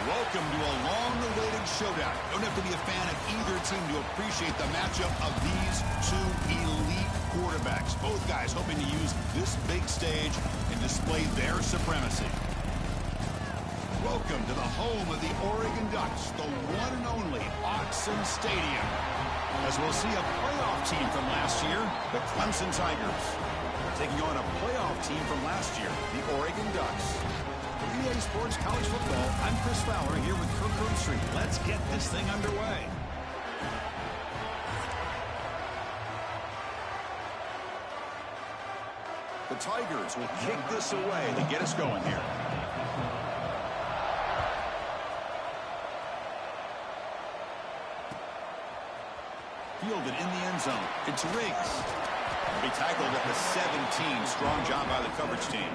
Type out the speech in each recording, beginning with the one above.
Welcome to a long-awaited showdown. Don't have to be a fan of either team to appreciate the matchup of these two elite quarterbacks. Both guys hoping to use this big stage and display their supremacy. Welcome to the home of the Oregon Ducks, the one and only Autzen Stadium. As we'll see a playoff team from last year, the Clemson Tigers, taking on a playoff team from last year, the Oregon Ducks. For EA Sports College Football, I'm Chris Fowler here with Kirk Herbstreit. Let's get this thing underway. The Tigers will kick this away to get us going here. Fielded in the end zone. It's Riggs. He tackled at the 17. Strong job by the coverage team.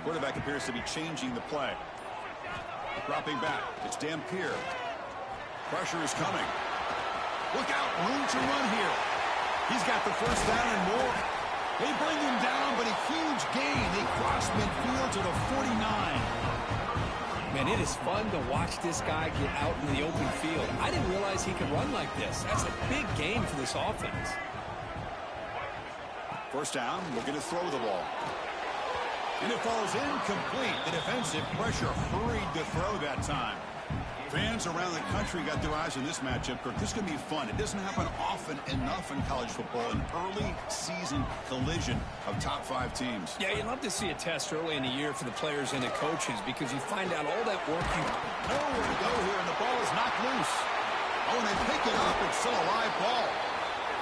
Quarterback appears to be changing the play. Dropping back. It's Dampier. Pressure is coming. Look out, room to run here. He's got the first down and more. They bring him down, but a huge gain. They cross midfield to the 49. Man, it is fun to watch this guy get out in the open field. I didn't realize he could run like this. That's a big gain for this offense. First down, looking to throw the ball. And it falls incomplete. The defensive pressure hurried to throw that time. Fans around the country got their eyes on this matchup, Kirk. This is going to be fun. It doesn't happen often enough in college football, an early season collision of top 5 teams. Yeah, you'd love to see a test early in the year for the players and the coaches because you find out all that work. Nowhere to go here, and the ball is knocked loose. Oh, and they pick it up. It's still a live ball.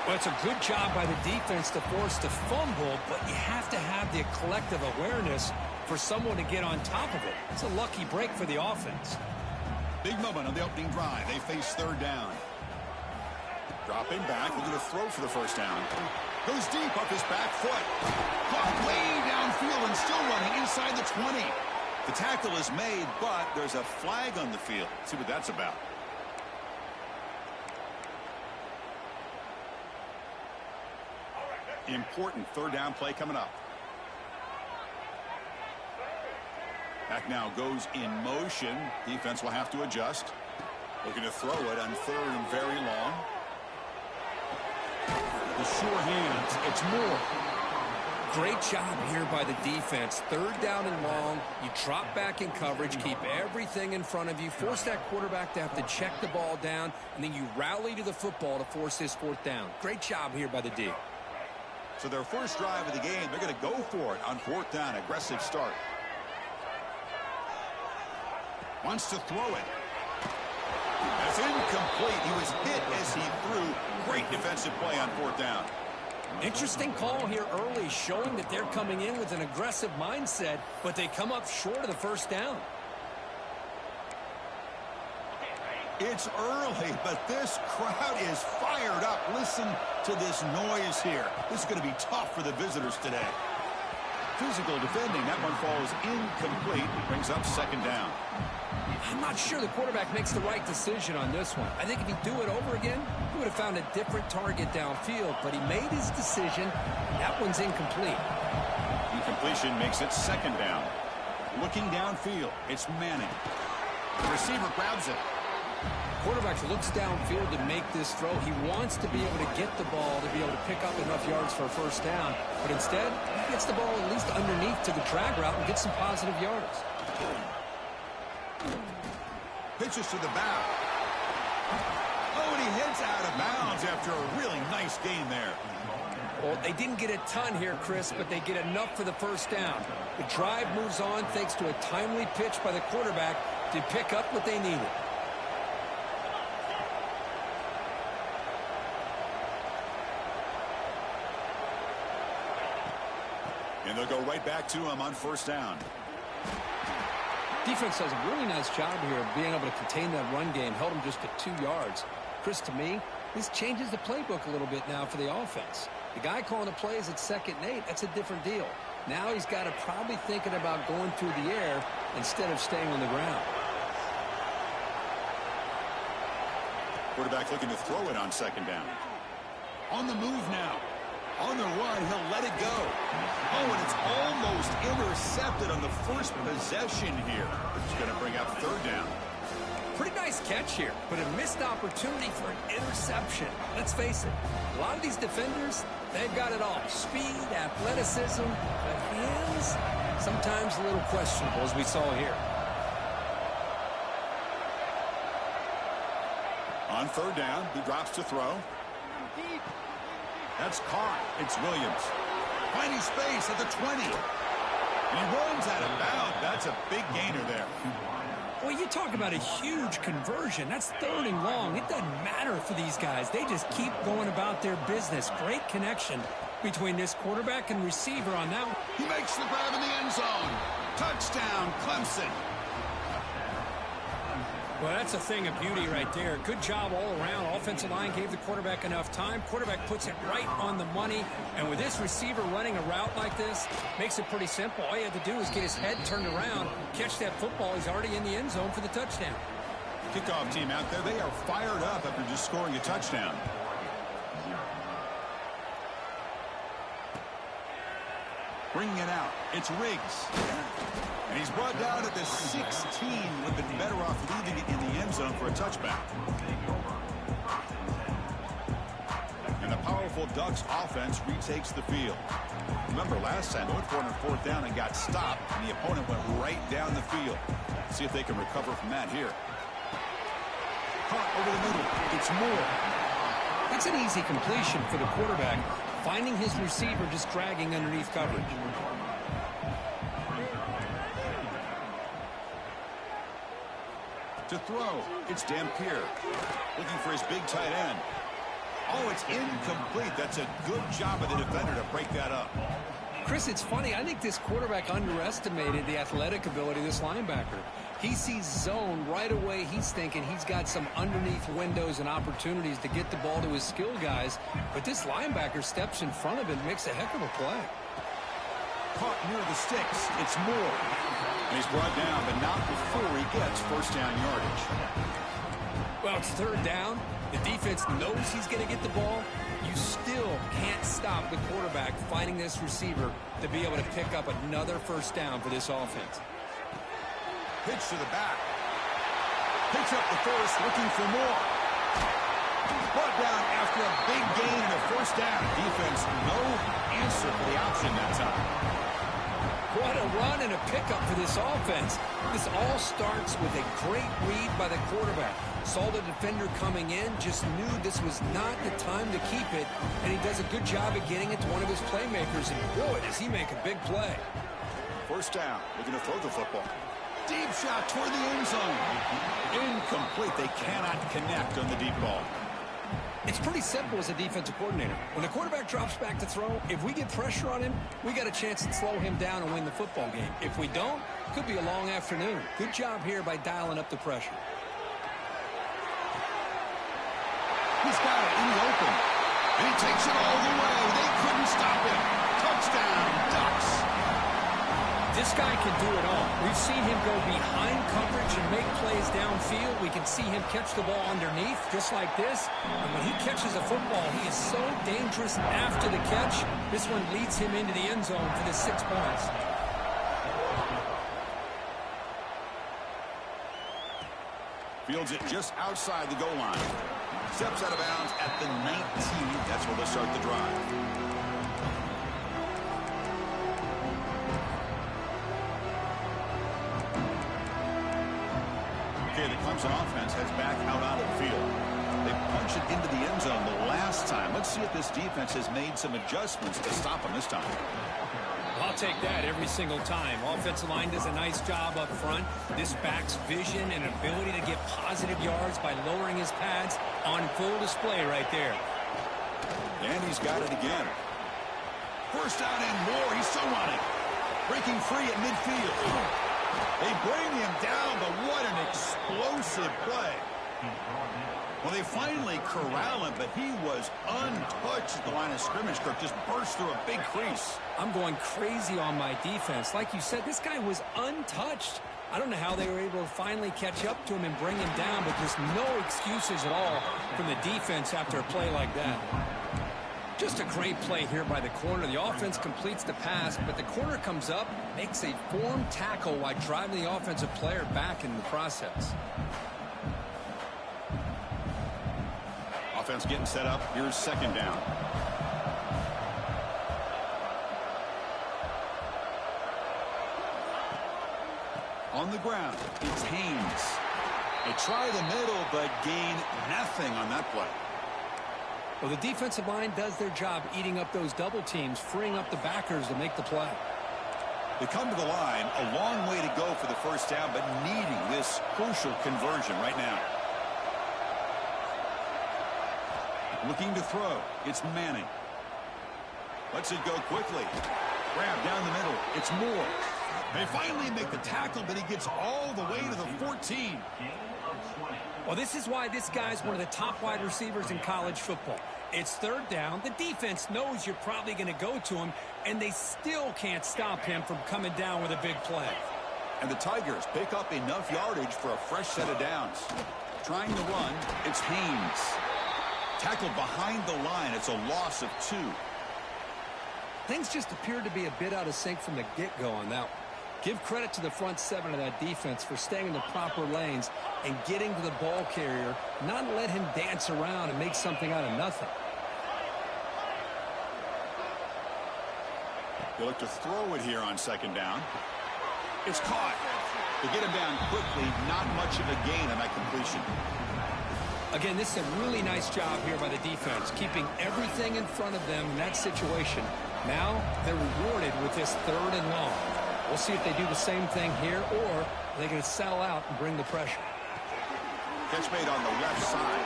Well, it's a good job by the defense to force the fumble, but you have to have the collective awareness for someone to get on top of it. It's a lucky break for the offense. Big moment on the opening drive. They face third down. Dropping back, looking to throw for the first down. Goes deep off his back foot. Caught way downfield and still running inside the 20. The tackle is made, but there's a flag on the field. Let's see what that's about. Important third down play coming up. Back now goes in motion. Defense will have to adjust. Looking to throw it on third and very long. The sure hands. It's Moore. Great job here by the defense. Third down and long. You drop back in coverage, keep everything in front of you, force that quarterback to have to check the ball down, and then you rally to the football to force this fourth down. Great job here by the D. So their first drive of the game, they're going to go for it on fourth down. Aggressive start. Wants to throw it. That's incomplete. He was hit as he threw. Great defensive play on fourth down. Interesting call here early, showing that they're coming in with an aggressive mindset, but they come up short of the first down. It's early, but this crowd is fired up. Listen to this noise here. This is going to be tough for the visitors today. Physical defending. That one falls incomplete. Brings up second down. I'm not sure the quarterback makes the right decision on this one. I think if he'd do it over again, he would have found a different target downfield, but he made his decision. That one's incomplete. Incompletion makes it second down. Looking downfield, it's Manning. The receiver grabs it. Quarterback looks downfield to make this throw. He wants to be able to get the ball to be able to pick up enough yards for a first down, but instead, he gets the ball at least underneath to the drag route and gets some positive yards. Pitches to the back. Oh, and he heads out of bounds after a really nice gain there. Well, they didn't get a ton here, Chris, but they get enough for the first down. The drive moves on thanks to a timely pitch by the quarterback to pick up what they needed. And they'll go right back to him on first down. Defense does a really nice job here of being able to contain that run game. Held him just to 2 yards. Chris, to me, this changes the playbook a little bit now for the offense. The guy calling the plays at 2nd and 8, that's a different deal. Now he's got to probably thinking about going through the air instead of staying on the ground. Quarterback looking to throw it on second down. On the move now. On the run, he'll let it go. Oh, and it's almost intercepted on the first possession here. It's going to bring up third down. Pretty nice catch here, but a missed opportunity for an interception. Let's face it, a lot of these defenders, they've got it all. Speed, athleticism, but hands, sometimes a little questionable, as we saw here. On third down, he drops to throw. That's caught. It's Williams. Finding space at the 20. And he runs out of bounds. That's a big gainer there. Well, you talk about a huge conversion. That's third and long. It doesn't matter for these guys. They just keep going about their business. Great connection between this quarterback and receiver on that one. He makes the grab in the end zone. Touchdown, Clemson. Well, that's a thing of beauty right there. Good job all around. Offensive line gave the quarterback enough time. Quarterback puts it right on the money. And with this receiver running a route like this, makes it pretty simple. All you have to do is get his head turned around, catch that football. He's already in the end zone for the touchdown. Kickoff team out there. They are fired up after just scoring a touchdown. Bringing it out. It's Riggs. And he's brought down at the 16. Would have been better off leaving it in the end zone for a touchback. And the powerful Ducks offense retakes the field. Remember last time they went for it on fourth down and got stopped, and the opponent went right down the field. See if they can recover from that here. Caught over the middle. It's Moore. That's an easy completion for the quarterback, finding his receiver just dragging underneath coverage. To throw, it's Dampier. Looking for his big tight end. Oh, it's incomplete. That's a good job of the defender to break that up. Chris, it's funny. I think this quarterback underestimated the athletic ability of this linebacker. He sees zone right away. He's thinking he's got some underneath windows and opportunities to get the ball to his skill guys. But this linebacker steps in front of him and makes a heck of a play. Caught near the sticks. It's Moore. And he's brought down, but not before he gets first down yardage. Well, it's third down. The defense knows he's going to get the ball. You still can't stop the quarterback finding this receiver to be able to pick up another first down for this offense. Pitch to the back. Picks up the first, looking for more. Brought down after a big gain and a first down. Defense, no answer for the option that time. What a run and a pickup for this offense. This all starts with a great read by the quarterback. Saw the defender coming in, just knew this was not the time to keep it, and he does a good job of getting it to one of his playmakers, and boy, does he make a big play. First down, looking to throw the football. Deep shot toward the end zone. Incomplete. They cannot connect on the deep ball. It's pretty simple as a defensive coordinator. When the quarterback drops back to throw, if we get pressure on him, we got a chance to slow him down and win the football game. If we don't, could be a long afternoon. Good job here by dialing up the pressure. He's got it in the open. And he takes it all the way. They couldn't stop him. Touchdown, Ducks. This guy can do it all. We've seen him go behind coverage and make plays downfield. We can see him catch the ball underneath, just like this. And when he catches a football, he is so dangerous after the catch. This one leads him into the end zone for the 6 points. Fields it just outside the goal line. Steps out of bounds at the 19. That's where they'll start the drive. Okay, the Clemson offense heads back out onto the field. They punch it into the end zone the last time. Let's see if this defense has made some adjustments to stop them this time. I'll take that every single time. Offensive line does a nice job up front. This back's vision and ability to get positive yards by lowering his pads on full display right there. And he's got it again. First down and more. He's so on it. Breaking free at midfield. They bring him down, but what an explosive play. Well, they finally corral him, but he was untouched at the line of scrimmage. Kirk just burst through a big crease. I'm going crazy on my defense. Like you said, this guy was untouched. I don't know how they were able to finally catch up to him and bring him down, but just no excuses at all from the defense after a play like that. Just a great play here by the corner. The offense completes the pass, but the corner comes up, makes a form tackle while driving the offensive player back in the process. Offense getting set up. Here's second down. On the ground, it's Haynes. They try the middle, but gain nothing on that play. Well, the defensive line does their job eating up those double teams, freeing up the backers to make the play. They come to the line, a long way to go for the first down, but needing this crucial conversion right now. Looking to throw. It's Manning. Lets it go quickly. Grab down the middle. It's Moore. They finally make the tackle, but he gets all the way to the 14. Well, this is why this guy's one of the top wide receivers in college football. It's third down. The defense knows you're probably going to go to him, and they still can't stop him from coming down with a big play. And the Tigers pick up enough yardage for a fresh set of downs. Trying to run, it's Haynes. Tackled behind the line. It's a loss of 2. Things just appeared to be a bit out of sync from the get-go on that one. Give credit to the front 7 of that defense for staying in the proper lanes and getting to the ball carrier, not let him dance around and make something out of nothing. They look to throw it here on second down. It's caught. They get him down quickly. Not much of a gain on that completion. Again, this is a really nice job here by the defense, keeping everything in front of them in that situation. Now they're rewarded with this third and long. We'll see if they do the same thing here, or are they going to settle out and bring the pressure. Catch made on the left side.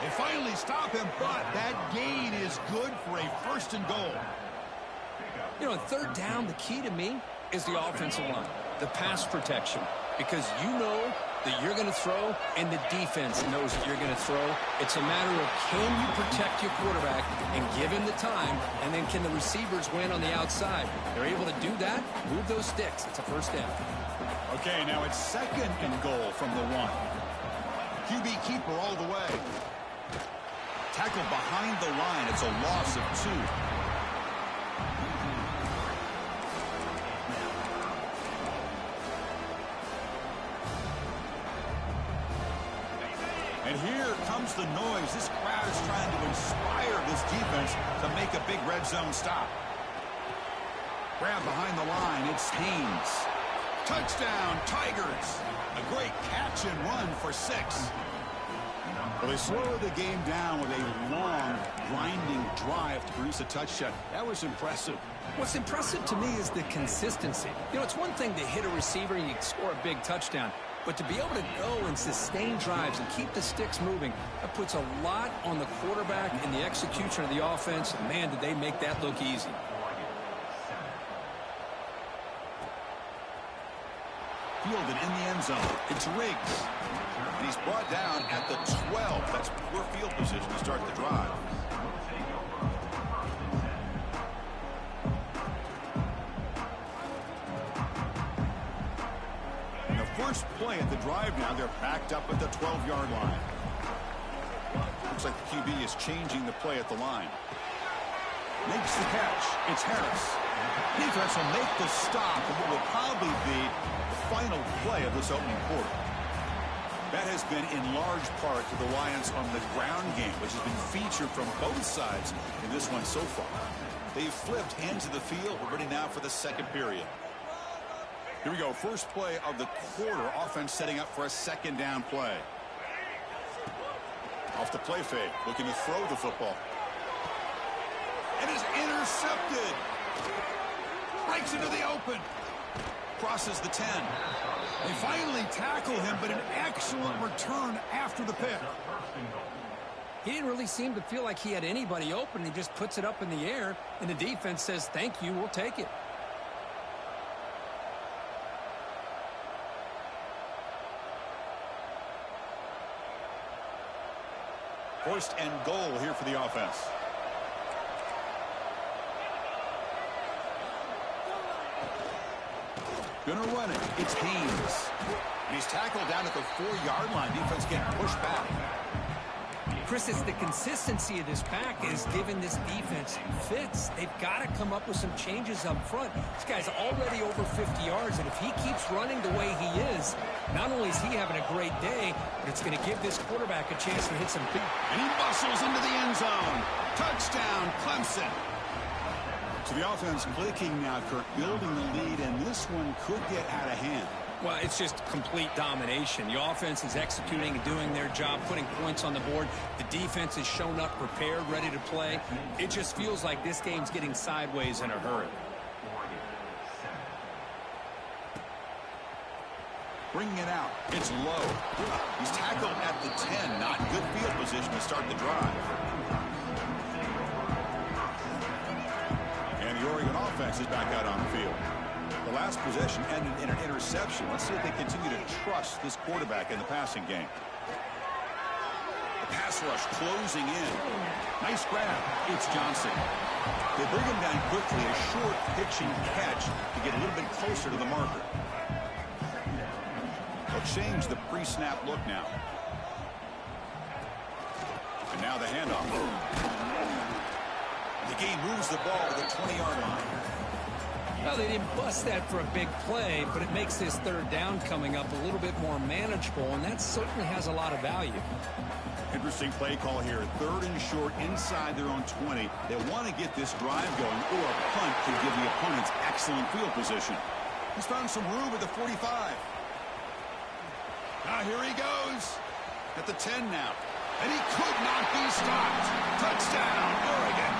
They finally stop him, but that gain is good for a first and goal. You know, on third down, the key to me is the offensive line, the pass protection, because you know that you're going to throw, and the defense knows that you're going to throw. It's a matter of can you protect your quarterback and give him the time, and then can the receivers win on the outside? They're able to do that, move those sticks. It's a first down. Okay, now it's second and goal from the 1. QB keeper all the way. Tackled behind the line. It's a loss of 2. And here comes the noise. This crowd is trying to inspire this defense to make a big red zone stop. Grab behind the line. It's Haynes. Touchdown, Tigers. A great catch and run for 6. Well, they slowed the game down with a long, grinding drive to produce a touchdown. That was impressive. What's impressive to me is the consistency. You know, it's one thing to hit a receiver and you score a big touchdown. But to be able to go and sustain drives and keep the sticks moving, that puts a lot on the quarterback and the execution of the offense. And, man, did they make that look easy. Fielded in the end zone. It's Riggs. And he's brought down at the 12. That's poor field position to start the drive. First play at the drive now, they're backed up at the 12-yard line. Looks like the QB is changing the play at the line. Makes the catch. It's Harris. Defense will make the stop and what will probably be the final play of this opening quarter. That has been in large part to the Lions on the ground game, which has been featured from both sides in this one so far. They've flipped into the field. We're ready now for the second period. Here we go. First play of the quarter. Offense setting up for a second down play. Off the play fake. Looking to throw the football. And is intercepted. Breaks into the open. Crosses the 10. They finally tackle him, but an excellent return after the pick. He didn't really seem to feel like he had anybody open. He just puts it up in the air, and the defense says, thank you, we'll take it. First and goal here for the offense. Gonna run it. It's Haynes. And he's tackled down at the 4-yard line. Defense getting pushed back. Chris, it's the consistency of this pack is giving this defense fits. They've got to come up with some changes up front. This guy's already over 50 yards, and if he keeps running the way he is, not only is he having a great day, but it's going to give this quarterback a chance to hit some big. And he bustles into the end zone. Touchdown, Clemson. So the offense clicking now, Kirk, building the lead, and this one could get out of hand. Well, it's just complete domination. The offense is executing and doing their job, putting points on the board. The defense has shown up prepared, ready to play. It just feels like this game's getting sideways in a hurry. Bringing it out. It's low. He's tackled at the 10. Not good field position to start the drive. And the Oregon offense is back out on the field. The last possession ended in an interception. Let's see if they continue to trust this quarterback in the passing game. The pass rush closing in. Nice grab. It's Johnson. They bring him down quickly. A short pitching catch to get a little bit closer to the marker. They'll change the pre-snap look now. And now the handoff. The game moves the ball to the 20-yard line. Well, they didn't bust that for a big play, but it makes this third down coming up a little bit more manageable, and that certainly has a lot of value. Interesting play call here. Third and short inside their own 20. They want to get this drive going, or a punt could give the opponents excellent field position. He's found some room at the 45. Now here he goes at the 10 now. And he could not be stopped. Touchdown, Oregon.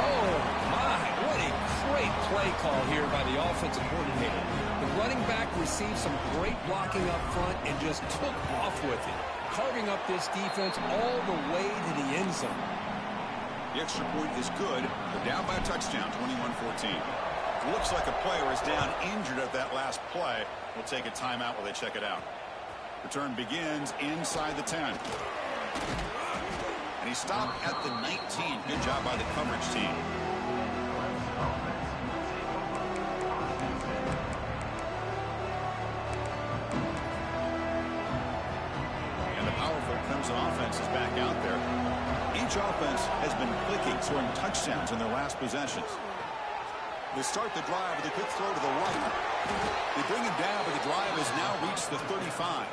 Oh, my. What a great play call here by the offensive coordinator. The running back received some great blocking up front and just took off with it, carving up this defense all the way to the end zone. The extra point is good. They're down by a touchdown, 21-14. Looks like a player is down injured at that last play. We'll take a timeout while they check it out. Return begins inside the 10. And he stopped at the 19. Good job by the coverage team. And the powerful Clemson offense is back out there. Each offense has been clicking, scoring touchdowns in their last possessions. They start the drive with a quick throw to the right. They bring it down, but the drive has now reached the 35.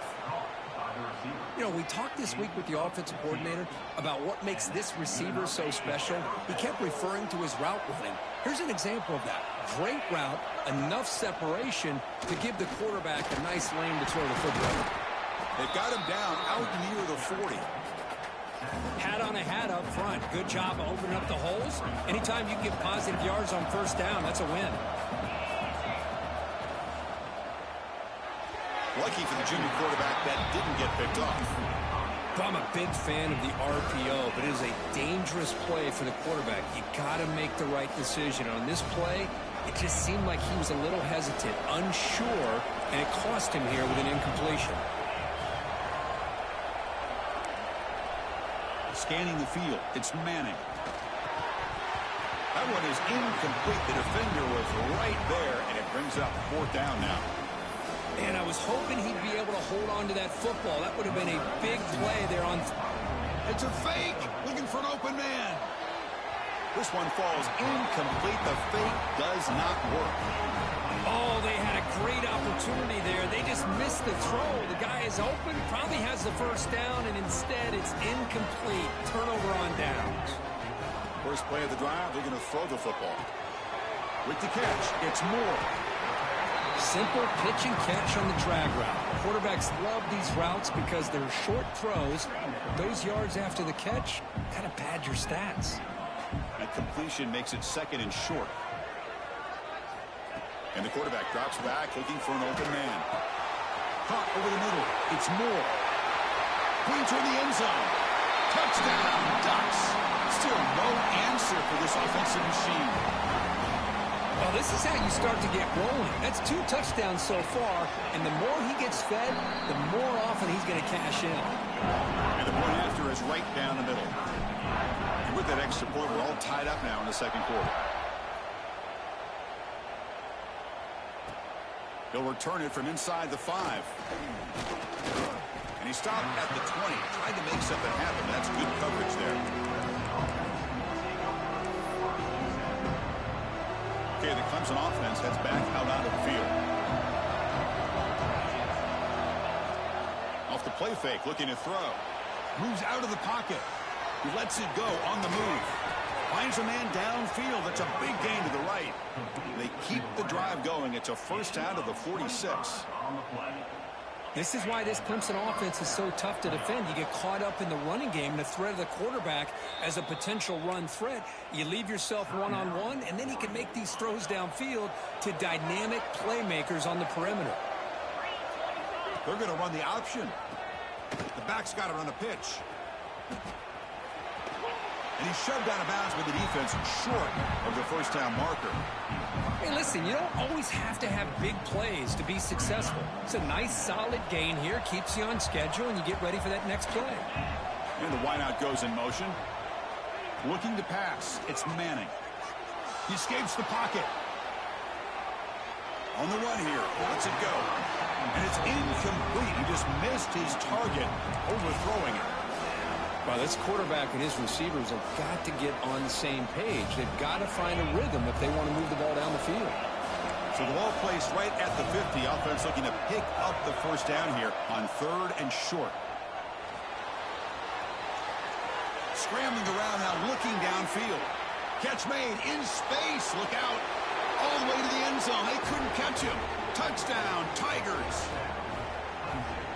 You know, we talked this week with the offensive coordinator about what makes this receiver so special. He kept referring to his route running. Here's an example of that. Great route, enough separation to give the quarterback a nice lane to throw the football. They've got him down out near the 40. Hat on a hat up front. Good job of opening up the holes. Anytime you can get positive yards on first down, that's a win. Lucky for the junior quarterback that didn't get picked off. I'm a big fan of the RPO, but it is a dangerous play for the quarterback. You got to make the right decision. On this play, it just seemed like he was a little hesitant, unsure, and it cost him here with an incompletion. Scanning the field, it's Manning. That one is incomplete. The defender was right there, and it brings up fourth down now. And I was hoping he'd be able to hold on to that football. That would have been a big play there on. It's a fake, looking for an open man. This one falls incomplete. The fake does not work. Oh, they had a great opportunity there. They just missed the throw. The guy is open, probably has the first down, and instead it's incomplete. Turnover on downs. First play of the drive, they're going to throw the football. With the catch, it's Moore. Simple pitch and catch on the drag route. Quarterbacks love these routes because they're short throws. Those yards after the catch kind of pad your stats. That completion makes it second and short. And the quarterback drops back, looking for an open man. Caught over the middle. It's Moore. Putting toward the end zone. Touchdown, Ducks. Still no answer for this offensive machine. Well, this is how you start to get rolling. That's 2 touchdowns so far, and the more he gets fed, the more often he's going to cash in. And the point after is right down the middle. And with that extra point, we're all tied up now in the second quarter. He'll return it from inside the 5. And he stopped at the 20, trying to make something happen. That's good coverage there. Okay, the Clemson offense heads back out onto the field. Off the play fake, looking to throw. Moves out of the pocket. He lets it go on the move. Finds a man downfield. That's a big gain to the right. They keep the drive going. It's a first down to the 46. This is why this Clemson offense is so tough to defend. You get caught up in the running game, the threat of the quarterback as a potential run threat. You leave yourself one-on-one, and then he can make these throws downfield to dynamic playmakers on the perimeter. They're going to run the option. The back's got to run a pitch. And he's shoved out of bounds with the defense short of the first down marker. Hey, listen, you don't always have to have big plays to be successful. It's a nice, solid gain here. Keeps you on schedule, and you get ready for that next play. And the wideout goes in motion. Looking to pass. It's Manning. He escapes the pocket. On the run here. Lets it go. And it's incomplete. He just missed his target, overthrowing it. Well, this quarterback and his receivers have got to get on the same page. They've got to find a rhythm if they want to move the ball down the field. So the ball placed right at the 50. Offense looking to pick up the first down here on 3rd and short. Scrambling around now, looking downfield. Catch made in space. Look out. All the way to the end zone. They couldn't catch him. Touchdown, Tigers.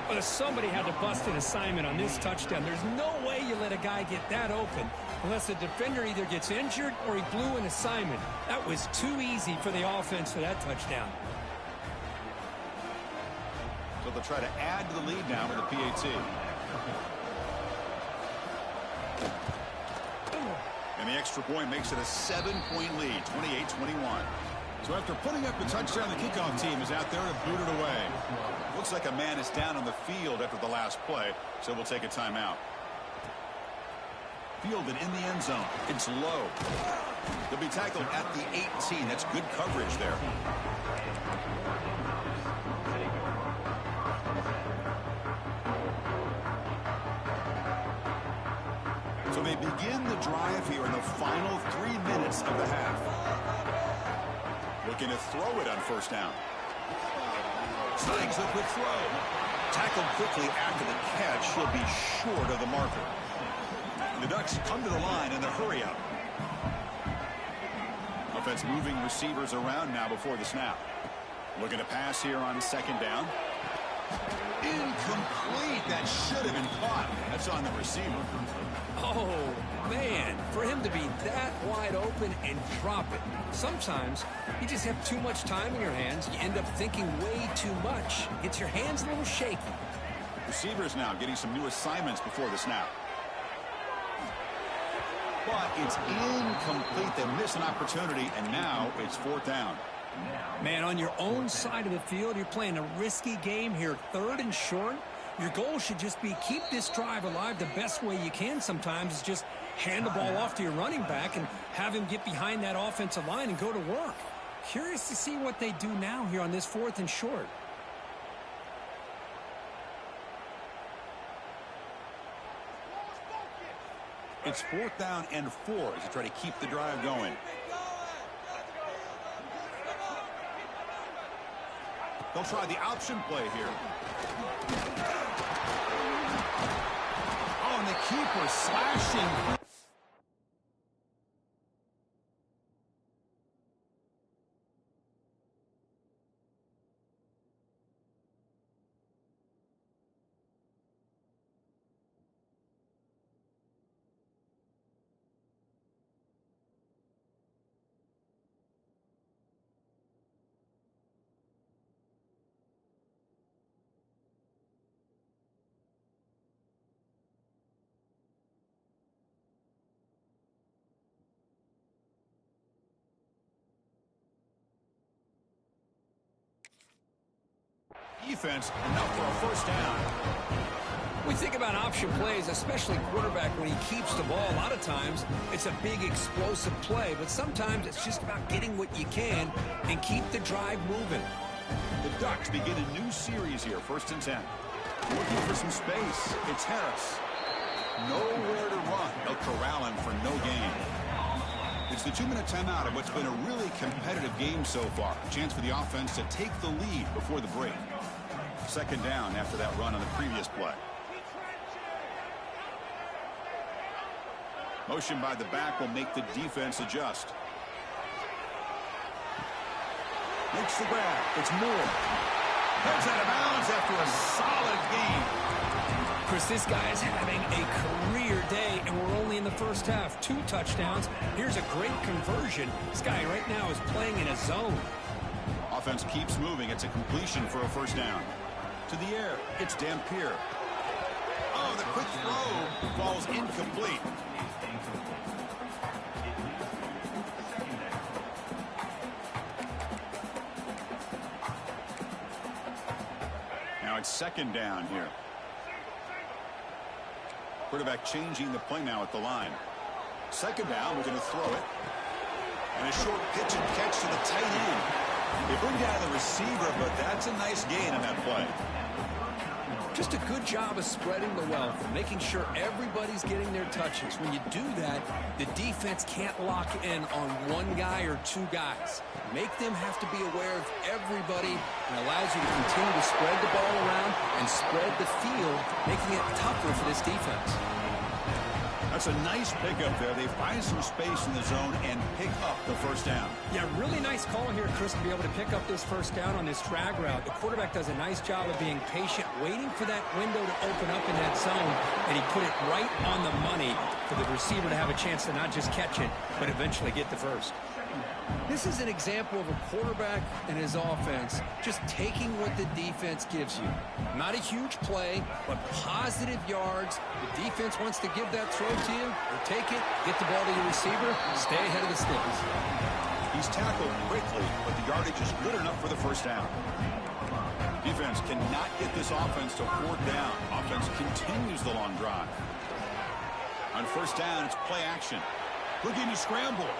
Well, somebody had to bust an assignment on this touchdown. There's no way you let a guy get that open unless the defender either gets injured or he blew an assignment. That was too easy for the offense for that touchdown. So they'll try to add to the lead now with the PAT. And the extra point makes it a 7-point lead, 28-21. So after putting up the touchdown, the kickoff team is out there to boot it away. Looks like a man is down on the field after the last play, so we'll take a timeout. Fielded in the end zone. It's low. They'll be tackled at the 18. That's good coverage there. So they begin the drive here in the final 3 minutes of the half. Looking to throw it on first down. Snags the quick throw. Tackled quickly after the catch. He'll be short of the marker. The Ducks come to the line in the hurry up. Offense moving receivers around now before the snap. Looking to pass here on 2nd down. Incomplete. That should have been caught. That's on the receiver. Oh, man, for him to be that wide open and drop it. Sometimes you just have too much time in your hands. You end up thinking way too much. Gets your hands a little shaky. Receivers now getting some new assignments before the snap. But it's incomplete. They miss an opportunity, and now it's 4th down. Man, on your own side of the field, you're playing a risky game here. 3rd and short. Your goal should just be keep this drive alive the best way you can sometimes is just hand the ball off to your running back and have him get behind that offensive line and go to work. Curious to see what they do now here on this 4th and short. It's 4th down and 4 as they try to keep the drive going. They'll try the option play here. Oh, and the keeper slashing. defense enough for a first down. We think about option plays, especially quarterback, when he keeps the ball. A lot of times, it's a big explosive play, but sometimes it's just about getting what you can and keep the drive moving. The Ducks begin a new series here, 1st and 10. Looking for some space. It's Harris. Nowhere to run. They'll corral him for no gain. It's the 2-minute timeout of what's been a really competitive game so far. A chance for the offense to take the lead before the break. 2nd down after that run on the previous play. Motion by the back will make the defense adjust. Makes the grab. It's Moore. Heads out of bounds after a solid game. Chris, this guy is having a career day, and we're only in the first half. 2 touchdowns. Here's a great conversion. This guy right now is playing in a zone. Offense keeps moving. It's a completion for a first down. To the air. It's Dampier. Oh, the quick throw falls incomplete. Now it's 2nd down here. Quarterback changing the play now at the line. 2nd down, we're going to throw it. And a short pitch and catch to the tight end. They bring down the receiver, but that's a nice gain on that play. Just a good job of spreading the wealth and making sure everybody's getting their touches. When you do that, the defense can't lock in on one guy or 2 guys. Make them have to be aware of everybody, and allows you to continue to spread the ball around and spread the field, making it tougher for this defense. That's a nice pickup there. They find some space in the zone and pick up the first down. Yeah, really nice call here, Chris, to be able to pick up this first down on this drag route. The quarterback does a nice job of being patient, waiting for that window to open up in that zone, and he put it right on the money for the receiver to have a chance to not just catch it, but eventually get the first. This is an example of a quarterback and his offense just taking what the defense gives you. Not a huge play, but positive yards. The defense wants to give that throw to you, or take it, get the ball to your receiver, stay ahead of the sticks. He's tackled quickly, but the yardage is good enough for the first down. Defense cannot get this offense to 4th down. Offense continues the long drive. On first down, it's play action. Looking to scramble.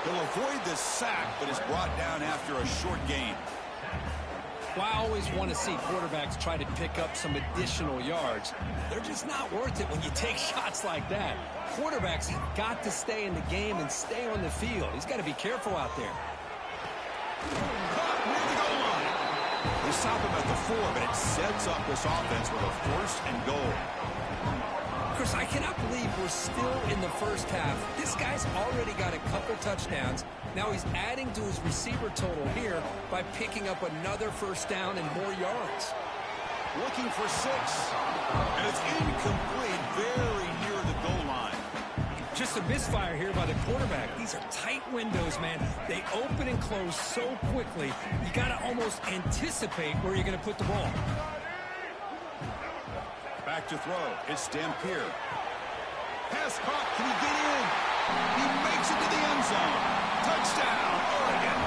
He'll avoid the sack, but is brought down after a short gain. Well, I always want to see quarterbacks try to pick up some additional yards. They're just not worth it when you take shots like that. Quarterbacks have got to stay in the game and stay on the field. He's got to be careful out there. Caught near the goal line. They stop him at the 4, but it sets up this offense with a 1st and goal. Chris, I cannot believe we're still in the first half. This guy's already got a couple touchdowns. Now he's adding to his receiver total here by picking up another first down and more yards. Looking for 6. And it's incomplete, very near the goal line. Just a misfire here by the quarterback. These are tight windows, man. They open and close so quickly, you got to almost anticipate where you're going to put the ball. Back to throw. It's Dampier. Pass caught. Can he get in? He makes it to the end zone. Touchdown, Oregon.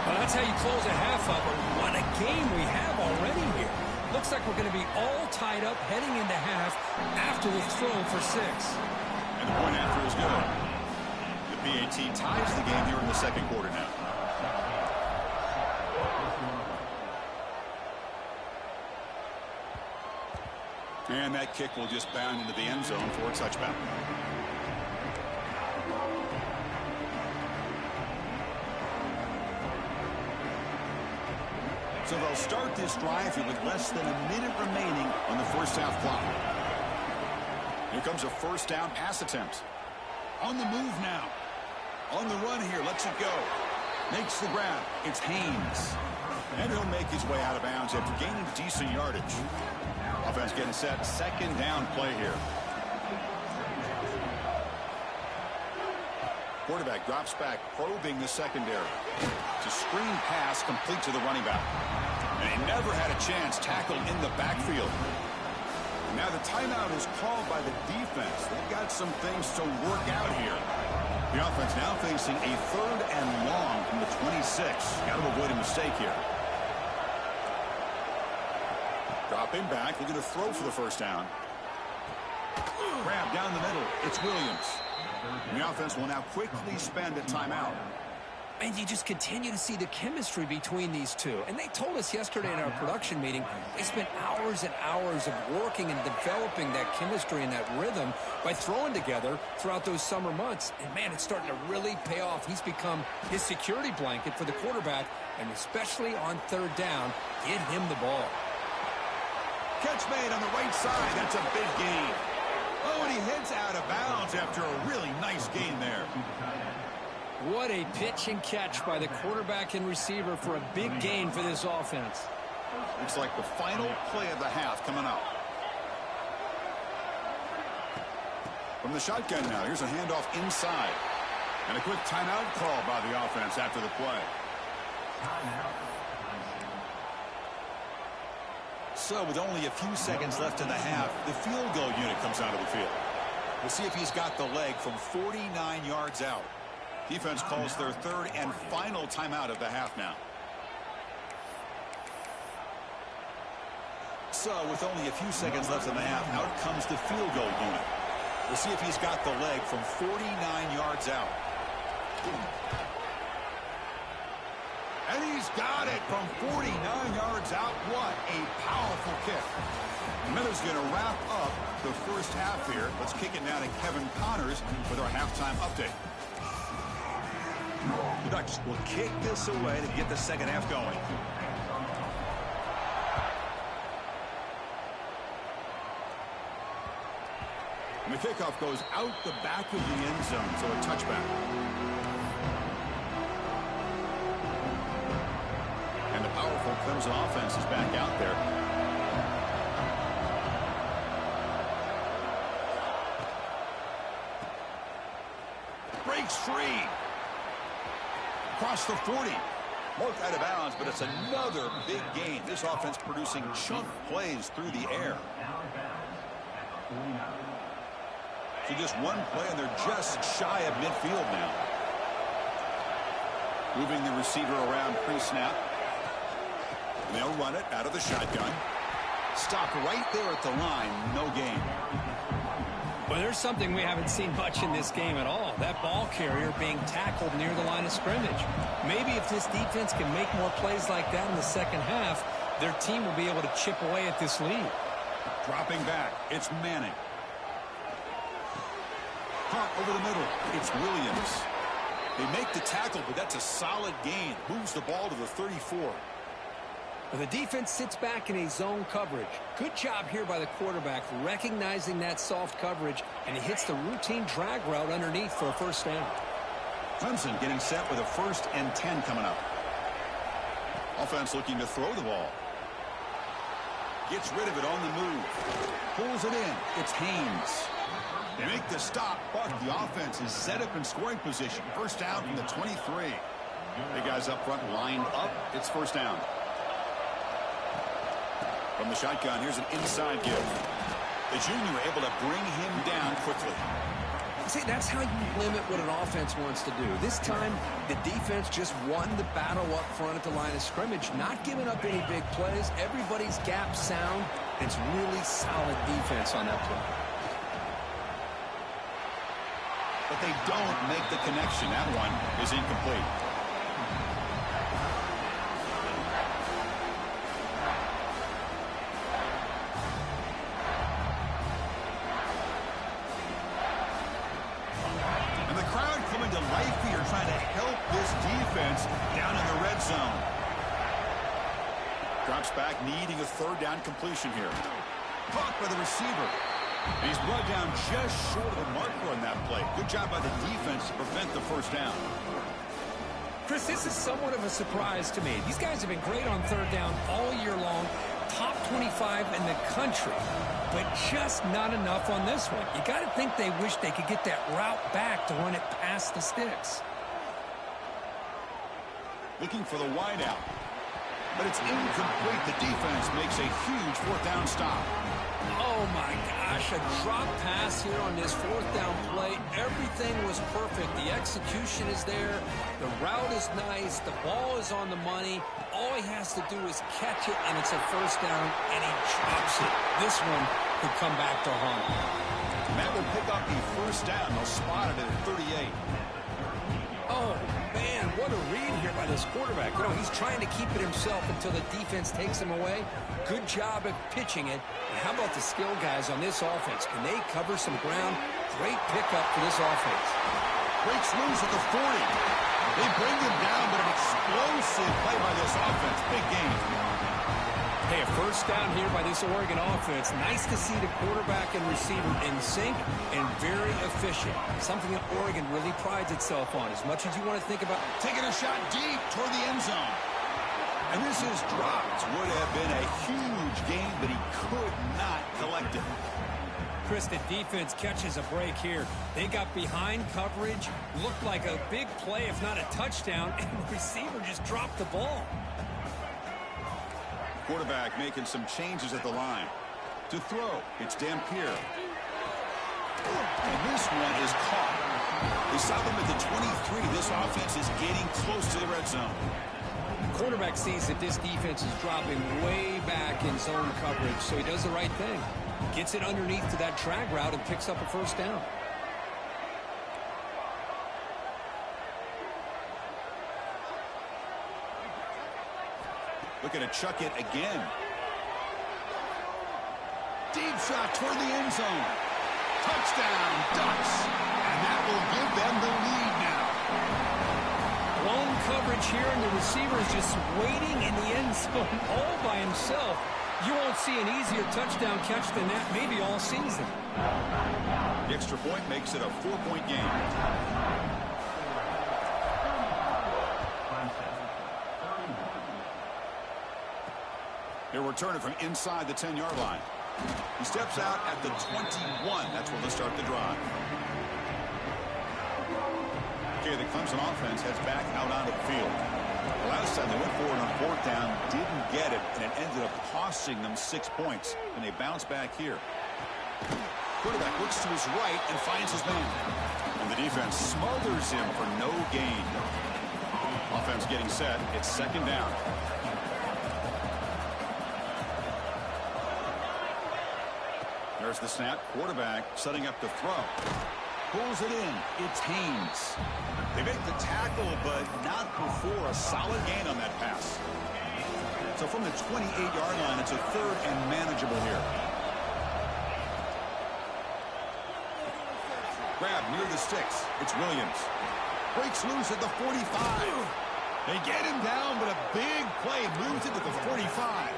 Well, that's how you close a half up. What a game we have already here. Looks like we're going to be all tied up heading into half after the throw for 6. And the point after is good. The PAT ties the game here in the 2nd quarter now. And that kick will just bound into the end zone for a touchdown. So they'll start this drive here with less than a minute remaining on the first half clock. Here comes a first down pass attempt. On the move now. On the run here, lets it go. Makes the grab. It's Haynes. And he'll make his way out of bounds after gaining decent yardage. Offense getting set. 2nd down play here. Quarterback drops back, probing the secondary. It's a screen pass complete to the running back. And he never had a chance tackled in the backfield. Now the timeout is called by the defense. They've got some things to work out here. The offense now facing a 3rd and long from the 26. Got to avoid a mistake here. Dropping back, looking to throw for the first down. Grab down the middle. It's Williams. And the offense will now quickly spend a timeout. And you just continue to see the chemistry between these two. And they told us yesterday in our production meeting, they spent hours and hours of working and developing that chemistry and that rhythm by throwing together throughout those summer months. And, man, it's starting to really pay off. He's become his security blanket for the quarterback, and especially on 3rd down, get him the ball. Catch made on the right side. That's a big gain. Oh, and he heads out of bounds after a really nice gain there. What a pitch and catch by the quarterback and receiver for a big gain for this offense. Looks like the final play of the half coming up. From the shotgun now, here's a handoff inside. And a quick timeout call by the offense after the play. So with only a few seconds left in the half, the field goal unit comes out of the field. We'll see if he's got the leg from 49 yards out. Defense calls their 3rd and final timeout of the half now. So with only a few seconds left in the half, out comes the field goal unit. We'll see if he's got the leg from 49 yards out. And he's got it from 49 yards out. What a powerful kick. Miller's going to wrap up the first half here. Let's kick it now to Kevin Connors with our halftime update. The Ducks will kick this away to get the second half going. And the kickoff goes out the back of the end zone, so a touchback. And the powerful Clemson offense is back out there. Breaks free. Across the 40. Marked out of bounds, but it's another big gain. This offense producing chunk plays through the air. So just one play, and they're just shy of midfield now. Moving the receiver around pre-snap. They'll run it out of the shotgun. Stop right there at the line. No gain. Well, there's something we haven't seen much in this game at all. That ball carrier being tackled near the line of scrimmage. Maybe if this defense can make more plays like that in the second half, their team will be able to chip away at this lead. Dropping back. It's Manning. Caught over the middle. It's Williams. They make the tackle, but that's a solid gain. Moves the ball to the 34. Well, the defense sits back in a zone coverage. Good job here by the quarterback recognizing that soft coverage, and he hits the routine drag route underneath for a first down. Clemson getting set with a 1st and 10 coming up. Offense looking to throw the ball. Gets rid of it on the move. Pulls it in. It's Haynes. They make the stop, but the offense is set up in scoring position. First down from the 23. The guys up front lined up. It's first down. From the shotgun, here's an inside give. The junior able to bring him down quickly. See, that's how you limit what an offense wants to do. This time, the defense just won the battle up front at the line of scrimmage, not giving up any big plays. Everybody's gap sound. It's really solid defense on that play. But they don't make the connection. That one is incomplete. Trying to help this defense down in the red zone. Drops back, needing a 3rd down completion here. Caught by the receiver. And he's brought down just short of the marker on that play. Good job by the defense to prevent the first down. Chris, this is somewhat of a surprise to me. These guys have been great on 3rd down all year long. Top 25 in the country, but just not enough on this one. You got to think they wish they could get that route back to run it past the sticks. Looking for the wideout. but it's incomplete. The defense makes a huge fourth down stop. Oh, my gosh, a drop pass here on this fourth down play. Everything was perfect. The execution is there. The route is nice. The ball is on the money. All he has to do is catch it, and it's a first down, and he drops it. This one could come back to haunt him. And that will pick up the first down. They'll spot it at 38. Oh, man, what a read here by this quarterback. You know, he's trying to keep it himself until the defense takes him away. Good job at pitching it. And how about the skill guys on this offense? Can they cover some ground? Great pickup for this offense. Breaks loose at the 40. They bring him down, but an explosive play by this offense. Big game. Hey, a first down here by this Oregon offense. Nice to see the quarterback and receiver in sync and very efficient. Something that Oregon really prides itself on. As much as you want to think about taking a shot deep toward the end zone. And this is dropped. Would have been a huge gain, but he could not collect it. Chris, the defense catches a break here. They got behind coverage. Looked like a big play, if not a touchdown, and the receiver just dropped the ball. Quarterback making some changes at the line. To throw, it's Dampier. And this one is caught. They stop him at the 23. This offense is getting close to the red zone. The quarterback sees that this defense is dropping way back in zone coverage, so he does the right thing. Gets it underneath to that drag route and picks up a first down. Looking to chuck it again. Deep shot toward the end zone. Touchdown, Ducks. And that will give them the lead now. Blown coverage here, and the receiver is just waiting in the end zone all by himself. You won't see an easier touchdown catch than that maybe all season. The extra point makes it a 4-point game. He'll return it from inside the 10-yard line. He steps out at the 21. That's where they'll start the drive. Okay, the Clemson offense heads back out onto the field. The last time they went forward on fourth down, didn't get it, and it ended up costing them 6 points. And they bounce back here. Quarterback looks to his right and finds his man. And the defense smothers him for no gain. Offense getting set. It's second down. There's the snap. Quarterback setting up the throw. Pulls it in. It's Haynes. They make the tackle, but not before a solid gain on that pass. So from the 28-yard line, it's a third and manageable here. Grab near the sticks. It's Williams. Breaks loose at the 45. They get him down, but a big play moves it to the 45.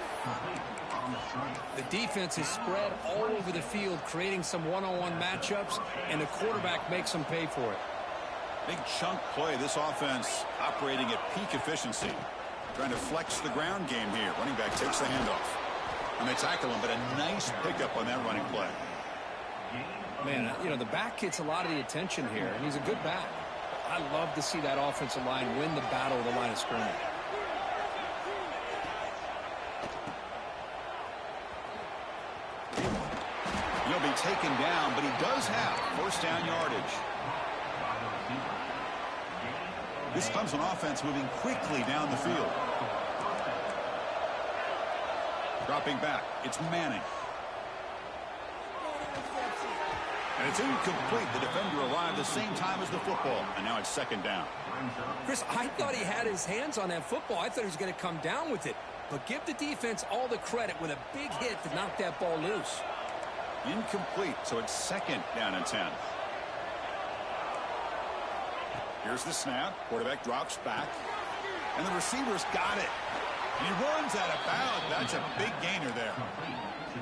The defense is spread all over the field, creating some one-on-one matchups, and the quarterback makes them pay for it. Big chunk play. This offense operating at peak efficiency. Trying to flex the ground game here. Running back takes the handoff. And they tackle him, but a nice pickup on that running play. Man, you know, the back gets a lot of the attention here, and he's a good back. I love to see that offensive line win the battle of the line of scrimmage. He'll be taken down, but he does have first down yardage. This Clemson offense moving quickly down the field. Dropping back. It's Manning. And it's incomplete. The defender arrived the same time as the football. And now it's second down. Chris, I thought he had his hands on that football. I thought he was going to come down with it. But give the defense all the credit with a big hit to knock that ball loose. Incomplete, so it's second down and 10. Here's the snap. Quarterback drops back. And the receiver's got it. He runs out of bounds. That's a big gainer there.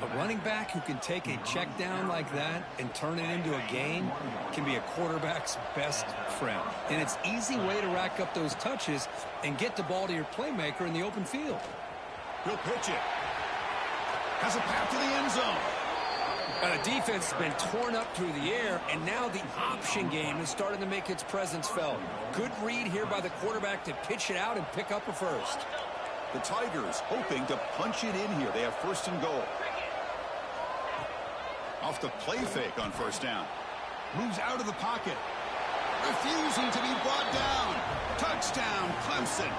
A running back who can take a check down like that and turn it into a gain can be a quarterback's best friend. And it's an easy way to rack up those touches and get the ball to your playmaker in the open field. He'll pitch it. Has a path to the end zone. And the defense has been torn up through the air, and now the option game is starting to make its presence felt. Good read here by the quarterback to pitch it out and pick up a first. The Tigers hoping to punch it in here. They have first and goal. Off the play fake on first down. Moves out of the pocket. Refusing to be brought down. Touchdown, Clemson.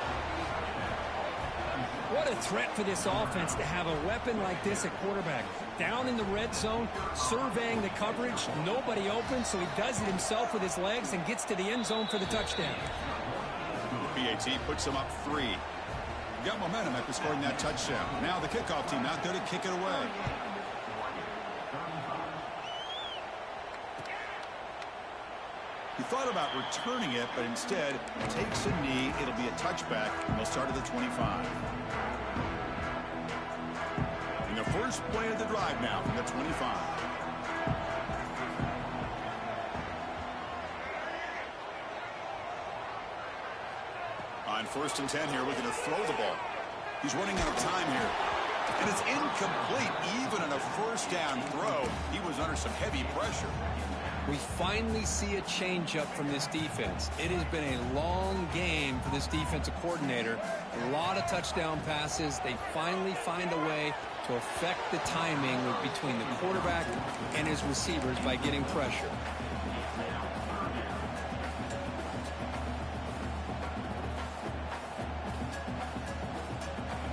What a threat for this offense to have a weapon like this at quarterback. Down in the red zone, surveying the coverage. Nobody open, so he does it himself with his legs and gets to the end zone for the touchdown. The PAT puts him up 3. Got momentum after scoring that touchdown. Now the kickoff team out there to kick it away. He thought about returning it, but instead takes a knee. It'll be a touchback, and they'll start at the 25. And the first play of the drive now from the 25. On first and 10 here, looking to throw the ball. He's running out of time here. And it's incomplete. Even on a first down throw, he was under some heavy pressure. We finally see a change-up from this defense. It has been a long game for this defensive coordinator. A lot of touchdown passes. They finally find a way to affect the timing between the quarterback and his receivers by getting pressure.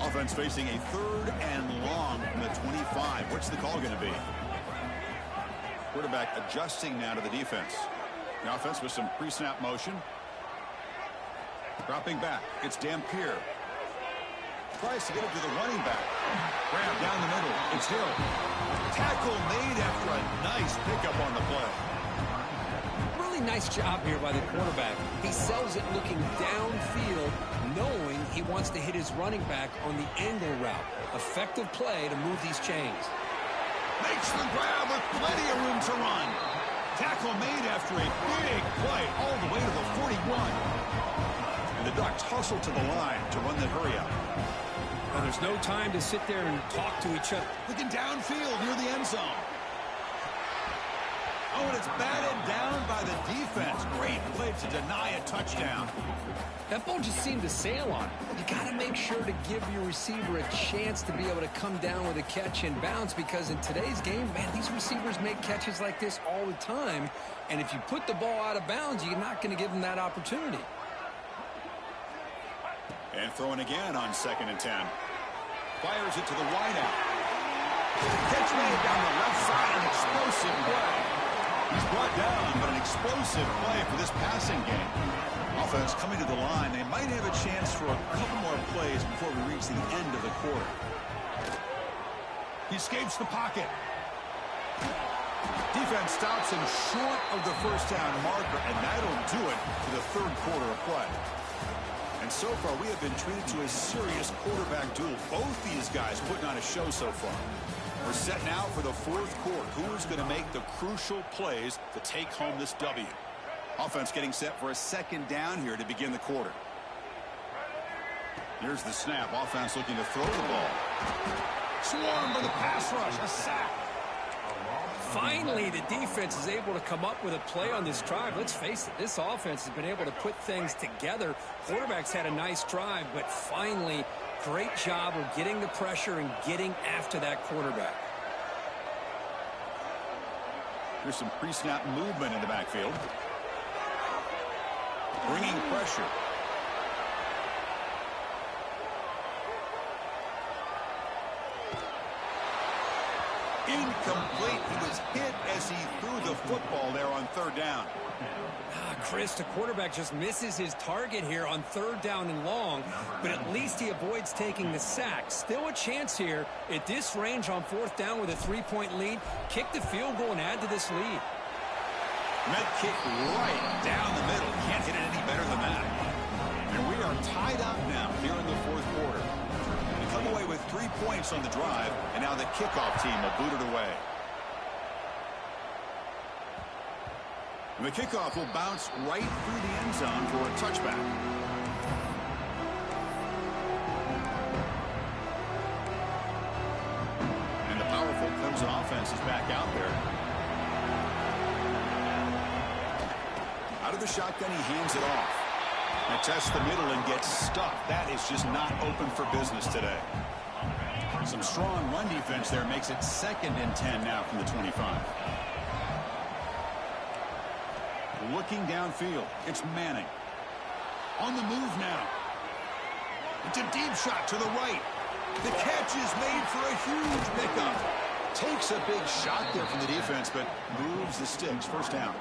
Offense facing a third and long from the 25. What's the call going to be? Quarterback adjusting now to the defense. The offense with some pre-snap motion. Dropping back. It's Dampier. Tries to get it to the running back. Grab down the middle. It's Hill. Tackle made after a nice pickup on the play. Really nice job here by the quarterback. He sells it looking downfield, knowing he wants to hit his running back on the angle route. Effective play to move these chains. Makes the grab with plenty of room to run. Tackle made after a big play all the way to the 41. And the Ducks hustle to the line to run the hurry up. Well, there's no time to sit there and talk to each other. Looking downfield near the end zone. Oh, and it's batted down by the defense. Great play to deny a touchdown. That ball just seemed to sail on it. You got to make sure to give your receiver a chance to be able to come down with a catch and bounce, because in today's game, man, these receivers make catches like this all the time. And if you put the ball out of bounds, you're not going to give them that opportunity. And throwing again on second and 10. Fires it to the wideout. Catch made down the left side, an explosive play. He's brought down, but an explosive play for this passing game. Offense coming to the line. They might have a chance for a couple more plays before we reach the end of the quarter. He escapes the pocket. Defense stops him short of the first down marker, and that'll do it for the third quarter of play. And so far, we have been treated to a serious quarterback duel. Both these guys putting on a show so far. We're set now for the fourth quarter. Who's going to make the crucial plays to take home this W? Offense getting set for a second down here to begin the quarter. Here's the snap. Offense looking to throw the ball. Swarmed by the pass rush. A sack. Finally, the defense is able to come up with a play on this drive. Let's face it, this offense has been able to put things together. Quarterback's had a nice drive, but finally, great job of getting the pressure and getting after that quarterback. Here's some pre-snap movement in the backfield. Bringing pressure. Incomplete. He was hit as he threw the football there on third down. Chris, the quarterback just misses his target here on third down and long, but at least he avoids taking the sack. Still a chance here at this range on fourth down with a 3-point lead. Kick the field goal and add to this lead. Med kick right down the middle. Can't hit it any better than that. And we are tied up now here in the fourth quarter. They come away with 3 points on the drive, and now the kickoff team will boot it away. And the kickoff will bounce right through the end zone for a touchback. And the powerful Clemson offense is back out there. Out of the shotgun, he hands it off. And tests the middle and gets stuck. That is just not open for business today. Some strong run defense there makes it 2nd and 10 now from the 25. Looking downfield. It's Manning. On the move now. It's a deep shot to the right. The catch is made for a huge pickup. Takes a big shot there from the defense, but moves the sticks. First down.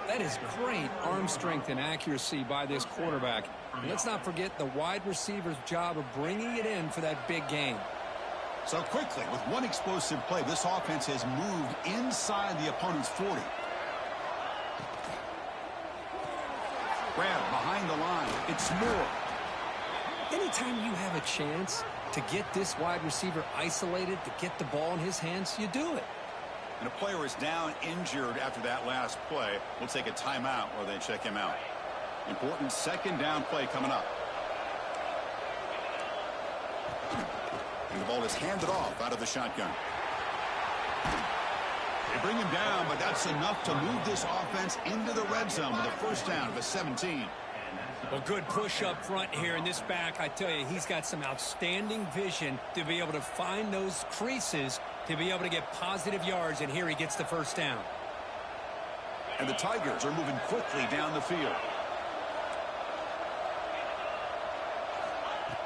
That is great arm strength and accuracy by this quarterback. And let's not forget the wide receiver's job of bringing it in for that big game. So quickly, with one explosive play, this offense has moved inside the opponent's 40. Grab behind the line. It's Moore. Anytime you have a chance to get this wide receiver isolated, to get the ball in his hands, you do it. And a player is down injured after that last play. We'll take a timeout while they check him out. Important 2nd down play coming up. And the ball is handed off out of the shotgun. They bring him down, but that's enough to move this offense into the red zone with a first down at the 17. Well, good push up front here in this back. I tell you, he's got some outstanding vision to be able to find those creases to be able to get positive yards, and here he gets the first down. And the Tigers are moving quickly down the field.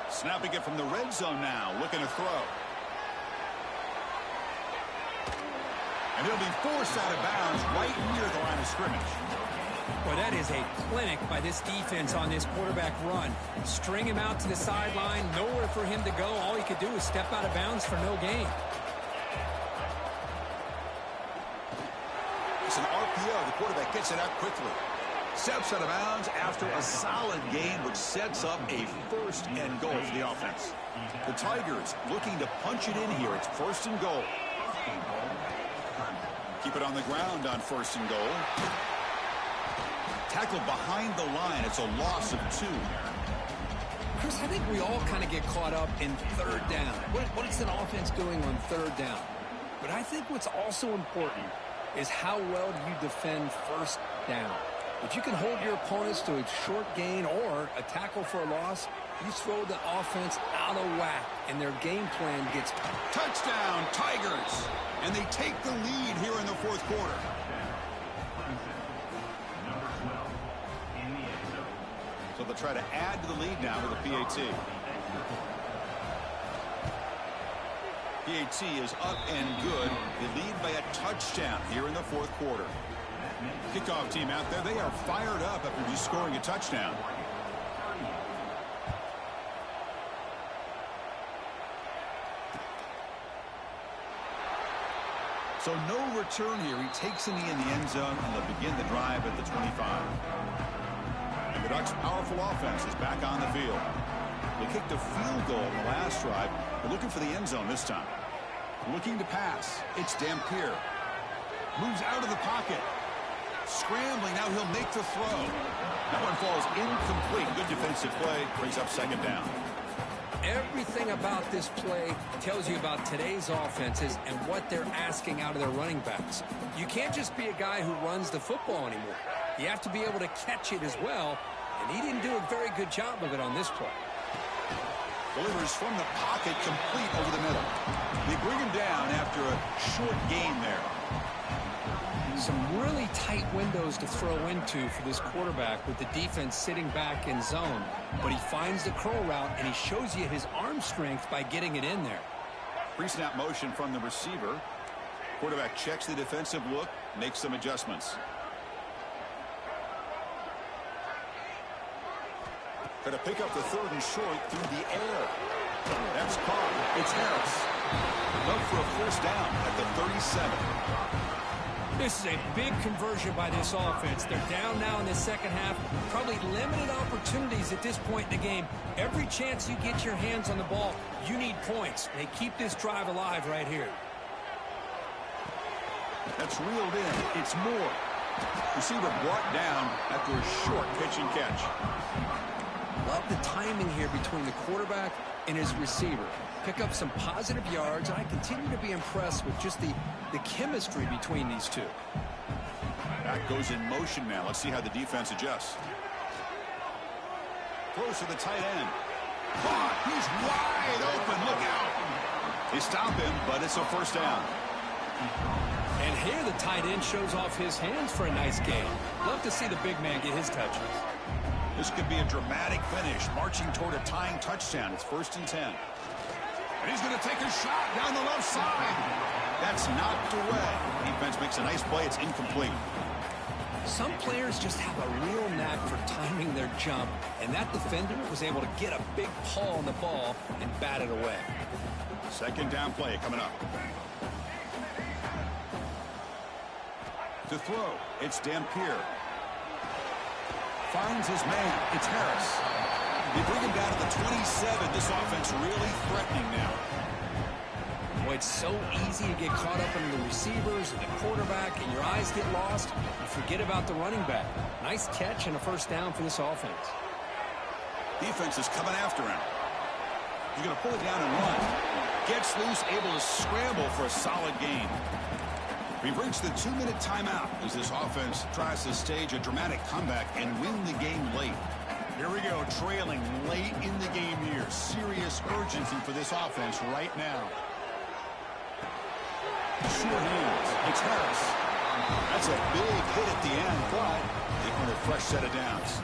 Snapping it from the red zone now, looking to throw. And he'll be forced out of bounds right near the line of scrimmage. Well, that is a clinic by this defense on this quarterback run. String him out to the sideline, nowhere for him to go. All he could do is step out of bounds for no gain. It's an RPO. The quarterback gets it out quickly. Steps out of bounds after a solid gain, which sets up a 1st and goal for the offense. The Tigers looking to punch it in here. It's 1st and goal. Keep it on the ground on 1st and goal. Tackled behind the line. It's a loss of 2. Chris, I think we all kind of get caught up in 3rd down. What is an offense doing on 3rd down? But I think what's also important is how well do you defend 1st down. If you can hold your opponents to a short gain or a tackle for a loss, you throw the offense out of whack, and their game plan gets... Touchdown, Tigers! And they take the lead here in the 4th quarter. So they'll try to add to the lead now with a PAT. PAT is up and good. They lead by a touchdown here in the 4th quarter. Kickoff team out there, they are fired up after just scoring a touchdown. So no return here. He takes in the end zone, and they'll begin the drive at the 25. And the Ducks' powerful offense is back on the field. They kicked a field goal in the last drive. They're looking for the end zone this time. Looking to pass. It's Dampier. Moves out of the pocket. Scrambling. Now he'll make the throw. That one falls incomplete. Good defensive play. Brings up 2nd down. Everything about this play tells you about today's offenses and what they're asking out of their running backs. You can't just be a guy who runs the football anymore. You have to be able to catch it as well, and he didn't do a very good job of it on this play. Delivers from the pocket, complete over the middle. They bring him down after a short gain there. Some really tight windows to throw into for this quarterback with the defense sitting back in zone. But he finds the curl route, and he shows you his arm strength by getting it in there. Pre-snap motion from the receiver. Quarterback checks the defensive look, makes some adjustments. Going to pick up the 3rd and short through the air. That's caught. It's Harris. Up for a first down at the 37. This is a big conversion by this offense. They're down now in the 2nd half. Probably limited opportunities at this point in the game. Every chance you get your hands on the ball, you need points. They keep this drive alive right here. That's reeled in. It's Moore. Receiver brought down after a short pitch and catch. Love the timing here between the quarterback and his receiver. Pick up some positive yards, and I continue to be impressed with just the chemistry between these two. Back goes in motion now. Let's see how the defense adjusts. Throws to the tight end. Caught. He's wide open. Look out. They stop him, but it's a first down. And here the tight end shows off his hands for a nice gain. Love to see the big man get his touches. This could be a dramatic finish, marching toward a tying touchdown. It's 1st and 10. And he's going to take a shot down the left side. That's knocked away. Defense makes a nice play. It's incomplete. Some players just have a real knack for timing their jump, and that defender was able to get a big paw on the ball and bat it away. 2nd down play coming up. To throw, it's Dampier. Finds his man. It's Harris. They bring him down to the 27. This offense really threatening now. Boy, it's so easy to get caught up in the receivers and the quarterback, and your eyes get lost. You forget about the running back. Nice catch and a first down for this offense. Defense is coming after him. He's going to pull it down and run. Gets loose, able to scramble for a solid gain. We've reached the 2-minute timeout as this offense tries to stage a dramatic comeback and win the game late. Here we go, trailing late in the game here. Serious urgency for this offense right now. Short hands. It's Harris. That's a big hit at the end, but they want a fresh set of downs.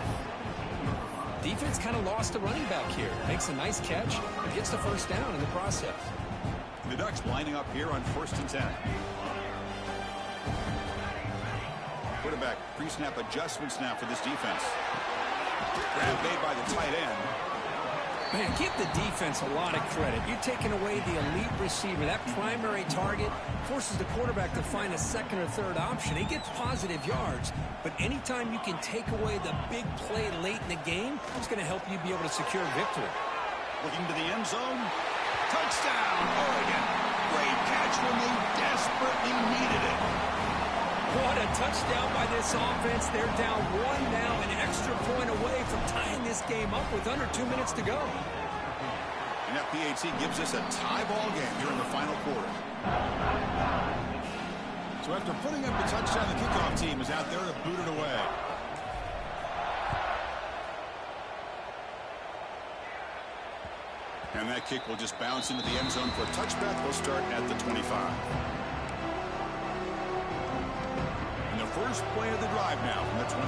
Defense kind of lost the running back here. Makes a nice catch and gets the first down in the process. The Ducks lining up here on 1st and 10. Quarterback pre-snap adjustments now for this defense. Grab made by the tight end. Man, give the defense a lot of credit. You're taking away the elite receiver. That primary target forces the quarterback to find a 2nd or 3rd option. He gets positive yards, but anytime you can take away the big play late in the game, it's going to help you be able to secure victory. Looking to the end zone. Touchdown, Oregon. Great catch when they desperately needed it. What a touchdown by this offense. They're down 1 now, an extra point away from tying this game up with under 2 minutes to go. And that PAT gives us a tie ball game here in the final quarter. So after putting up the touchdown, the kickoff team is out there to boot it away. And that kick will just bounce into the end zone for a touchback. We'll start at the 25. First play of the drive now from the 25.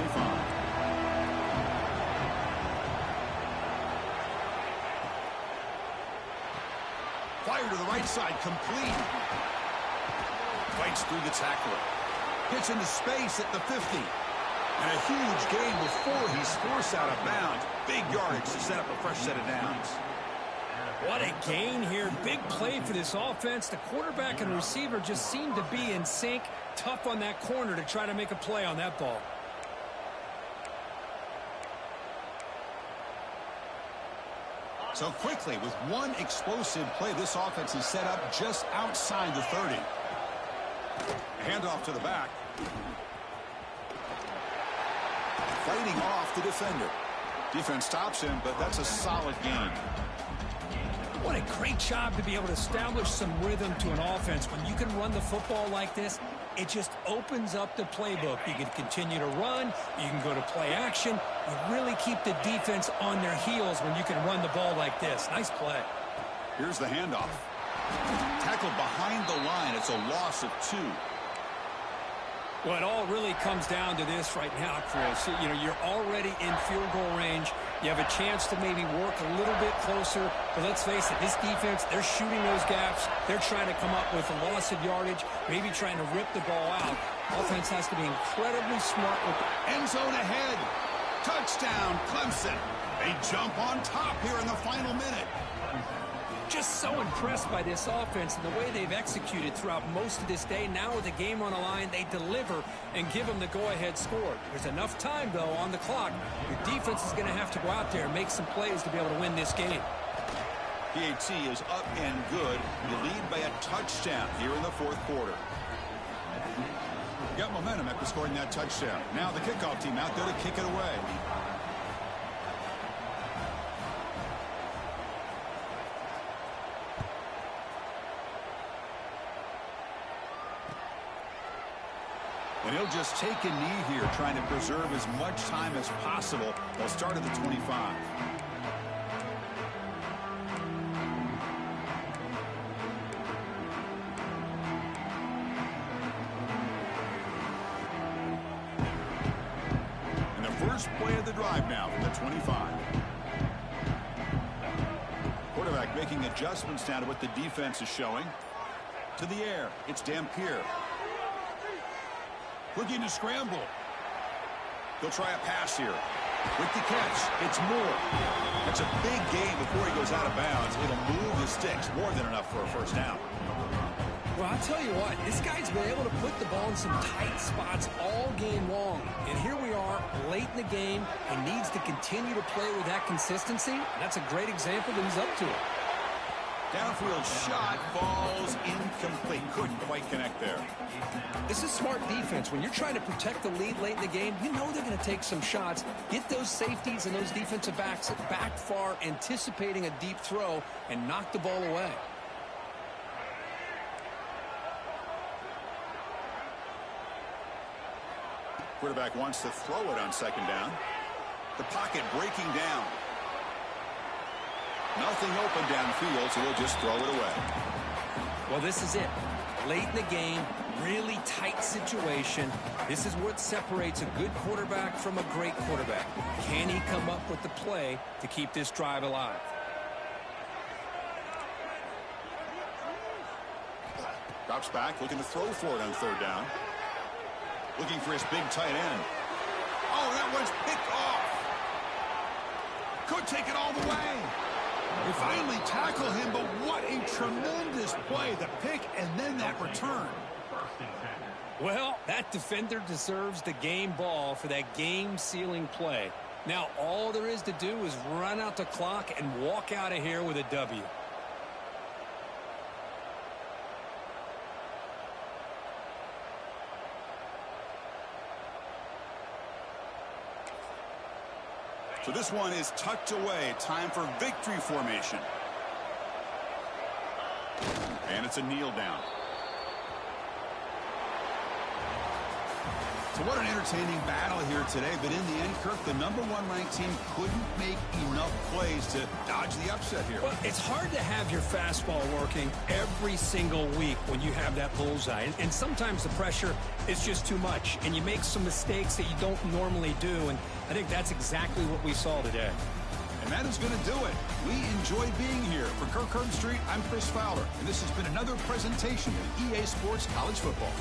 Fire to the right side, complete. Fights through the tackler. Gets into space at the 50. And a huge gain before he's forced out of bounds. Big yardage to set up a fresh set of downs. What a gain here. Big play for this offense. The quarterback and receiver just seem to be in sync. Tough on that corner to try to make a play on that ball. So quickly, with one explosive play, this offense is set up just outside the 30. Handoff to the back. Fighting off the defender. Defense stops him, but that's a solid gain. What a great job to be able to establish some rhythm to an offense. When you can run the football like this, it just opens up the playbook. You can continue to run. You can go to play action. You really keep the defense on their heels when you can run the ball like this. Nice play. Here's the handoff. Tackled behind the line. It's a loss of 2. Well, it all really comes down to this right now, Chris. You know, you're already in field goal range. You have a chance to maybe work a little bit closer. But let's face it, this defense, they're shooting those gaps. They're trying to come up with a loss of yardage, maybe trying to rip the ball out. Offense has to be incredibly smart with the end zone ahead. Touchdown, Clemson. They jump on top here in the final minute. Just so impressed by this offense and the way they've executed throughout most of this day. Now with the game on the line, they deliver and give them the go-ahead score. There's enough time, though, on the clock. Your defense is going to have to go out there and make some plays to be able to win this game. PAT is up and good. You lead by a touchdown here in the 4th quarter. Got momentum after scoring that touchdown. Now the kickoff team out there to kick it away. And he'll just take a knee here, trying to preserve as much time as possible. They'll start at the 25. And the first play of the drive now from the 25. Quarterback making adjustments now to what the defense is showing. To the air, it's Dampier. Looking to scramble. He'll try a pass here. With the catch, it's Moore. That's a big gain before he goes out of bounds. It'll move the sticks, more than enough for a first down. Well, I'll tell you what, this guy's been able to put the ball in some tight spots all game long. And here we are, late in the game. He needs to continue to play with that consistency. That's a great example that he's up to it. Downfield shot falls incomplete. Couldn't quite connect there. This is smart defense. When you're trying to protect the lead late in the game, you know they're going to take some shots. Get those safeties and those defensive backs back far, anticipating a deep throw, and knock the ball away. Quarterback wants to throw it on second down. The pocket breaking down. Nothing open downfield, so he'll just throw it away. Well, this is it. Late in the game, really tight situation. This is what separates a good quarterback from a great quarterback. Can he come up with the play to keep this drive alive? Drops back, looking to throw for it on third down. Looking for his big tight end. Oh, that one's picked off. Could take it all the way. They finally tackle him, but what a tremendous play. The pick and then that return. Well, that defender deserves the game ball for that game-sealing play. Now, all there is to do is run out the clock and walk out of here with a W. So this one is tucked away. Time for victory formation. And it's a kneel down. So what an entertaining battle here today. But in the end, Kirk, the #1 ranked team couldn't make enough plays to dodge the upset here. Well, it's hard to have your fastball working every single week when you have that bullseye. And sometimes the pressure is just too much. And you make some mistakes that you don't normally do. And I think that's exactly what we saw today. And that is going to do it. We enjoyed being here. For Kirk Herbstreit, I'm Chris Fowler. And this has been another presentation of EA Sports College Football.